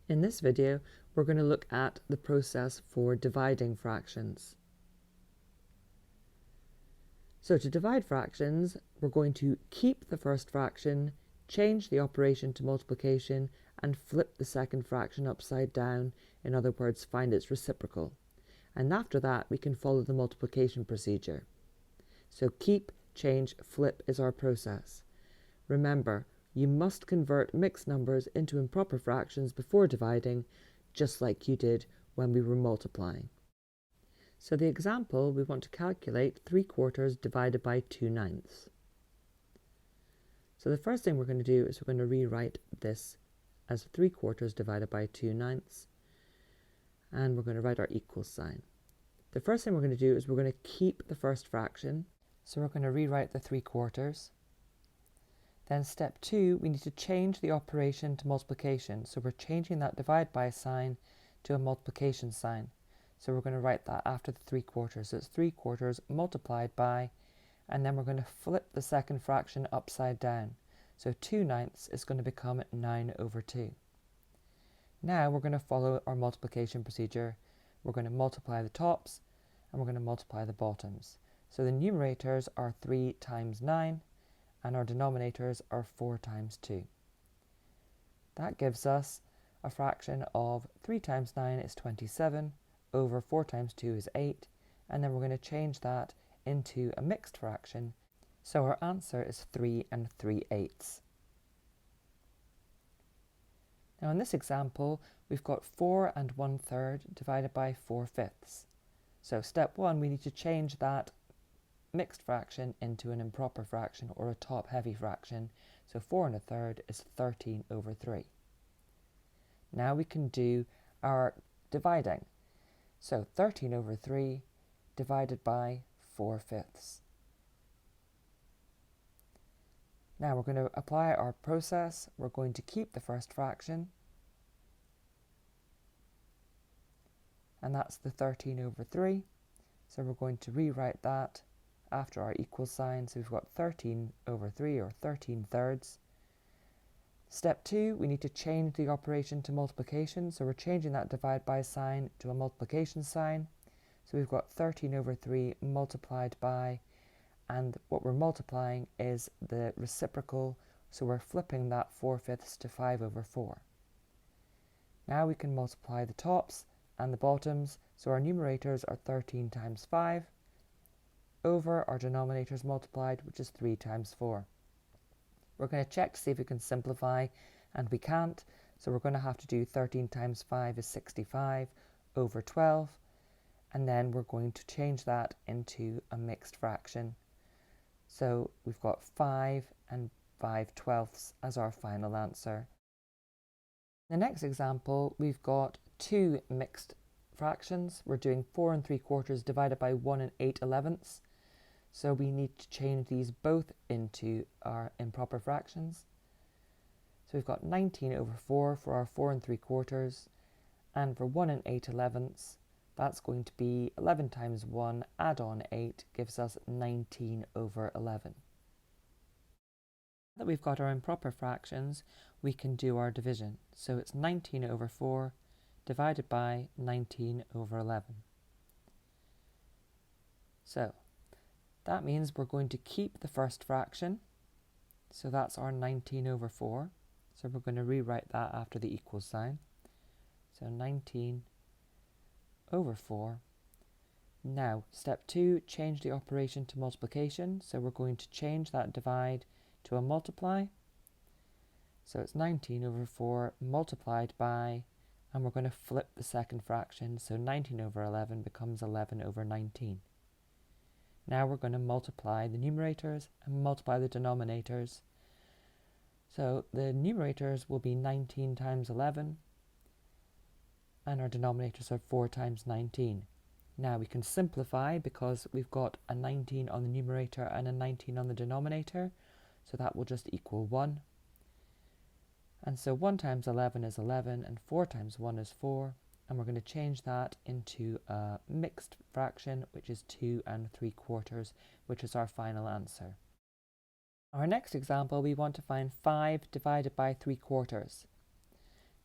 In this video, we're going to look at the process for dividing fractions. So to divide fractions, we're going to keep the first fraction, change the operation to multiplication, and flip the second fraction upside down, in other words, find its reciprocal. And after that, we can follow the multiplication procedure. So keep, change, flip is our process. Remember, you must convert mixed numbers into improper fractions before dividing, just like you did when we were multiplying. So the example, we want to calculate 3/4 divided by 2/9. So the first thing we're going to do is we're going to rewrite this as 3/4 divided by 2/9, and we're going to write our equal sign. The first thing we're going to do is we're going to keep the first fraction, so we're going to rewrite the 3/4. Then step 2, we need to change the operation to multiplication. So we're changing that divide by sign to a multiplication sign. So we're going to write that after the 3/4. So it's 3/4 multiplied by, and then we're going to flip the second fraction upside down. So 2/9 is going to become 9/2. Now we're going to follow our multiplication procedure. We're going to multiply the tops, and we're going to multiply the bottoms. So the numerators are 3 times 9, and our denominators are 4 times 2. That gives us a fraction of 3 times 9 is 27, over 4 times 2 is 8, and then we're going to change that into a mixed fraction, so our answer is 3 3/8. Now in this example, we've got 4 1/3 divided by 4/5. So step 1, we need to change that mixed fraction into an improper fraction or a top-heavy fraction. So 4 1/3 is 13/3. Now we can do our dividing. So 13/3 divided by 4/5. Now we're going to apply our process. We're going to keep the first fraction, and that's the 13/3. So we're going to rewrite that after our equal sign. So we've got 13/3 or 13/3. Step 2, we need to change the operation to multiplication. So we're changing that divide by sign to a multiplication sign. So we've got 13/3 multiplied by, and what we're multiplying is the reciprocal. So we're flipping that 4/5 to 5/4. Now we can multiply the tops and the bottoms. So our numerators are 13 times 5 over our denominators multiplied, which is 3 times 4. We're going to check to see if we can simplify, and we can't. So we're going to have to do 13 times 5 is 65 over 12, and then we're going to change that into a mixed fraction. So we've got 5 5/12 as our final answer. In the next example, we've got 2 mixed fractions. We're doing 4 3/4 divided by 1 8/11. So we need to change these both into our improper fractions. So we've got 19/4 for our 4 3/4, and for 1 8/11, that's going to be 11 times 1, add on 8, gives us 19/11. Now that we've got our improper fractions, we can do our division. So it's 19/4 divided by 19/11. So that means we're going to keep the first fraction. So that's our 19/4. So we're going to rewrite that after the equal sign. So 19/4. Now, step 2, change the operation to multiplication. So we're going to change that divide to a multiply. So it's 19/4 multiplied by, and we're going to flip the second fraction. So 19/11 becomes 11/19. Now we're going to multiply the numerators and multiply the denominators. So the numerators will be 19 times 11, and our denominators are 4 times 19. Now we can simplify because we've got a 19 on the numerator and a 19 on the denominator, so that will just equal 1. And so 1 times 11 is 11, and 4 times 1 is 4. And we're going to change that into a mixed fraction, which is 2 3/4, which is our final answer. Our next example, we want to find 5 divided by 3/4.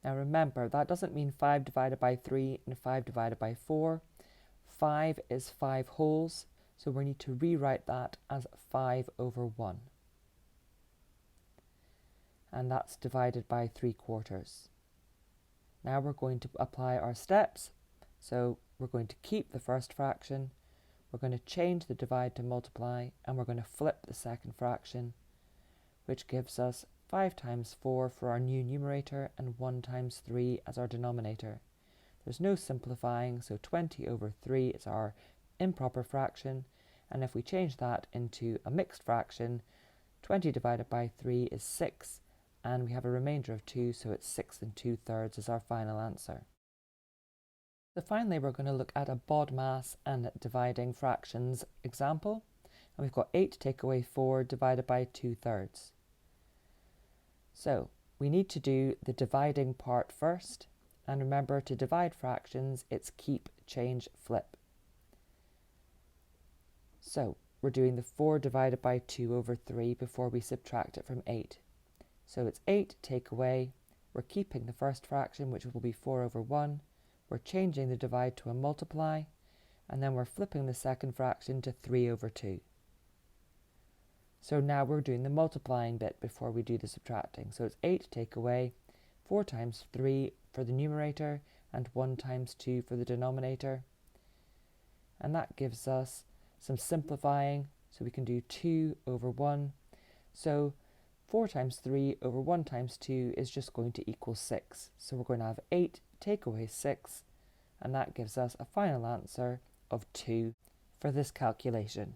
Now remember, that doesn't mean 5 divided by 3 and 5 divided by 4. 5 is 5 wholes, so we need to rewrite that as 5 over 1. And that's divided by 3/4. Now we're going to apply our steps. So we're going to keep the first fraction, we're going to change the divide to multiply, and we're going to flip the second fraction, which gives us 5 times 4 for our new numerator and 1 times 3 as our denominator. There's no simplifying, so 20 over 3 is our improper fraction, and if we change that into a mixed fraction, 20 divided by 3 is 6, and we have a remainder of 2, so it's 6 2/3 is our final answer. So finally, we're going to look at a BODMAS and dividing fractions example, and we've got 8 take away 4 divided by 2/3. So we need to do the dividing part first, and remember, to divide fractions, it's keep, change, flip. So we're doing the 4 divided by 2 over 3 before we subtract it from 8. So it's 8 take away, we're keeping the first fraction, which will be 4 over 1, we're changing the divide to a multiply, and then we're flipping the second fraction to 3 over 2. So now we're doing the multiplying bit before we do the subtracting. So it's 8 take away, 4 times 3 for the numerator, and 1 times 2 for the denominator. And that gives us some simplifying, so we can do 2 over 1. So 4 times 3 over 1 times 2 is just going to equal 6. So we're going to have 8 take away 6, and that gives us a final answer of 2 for this calculation.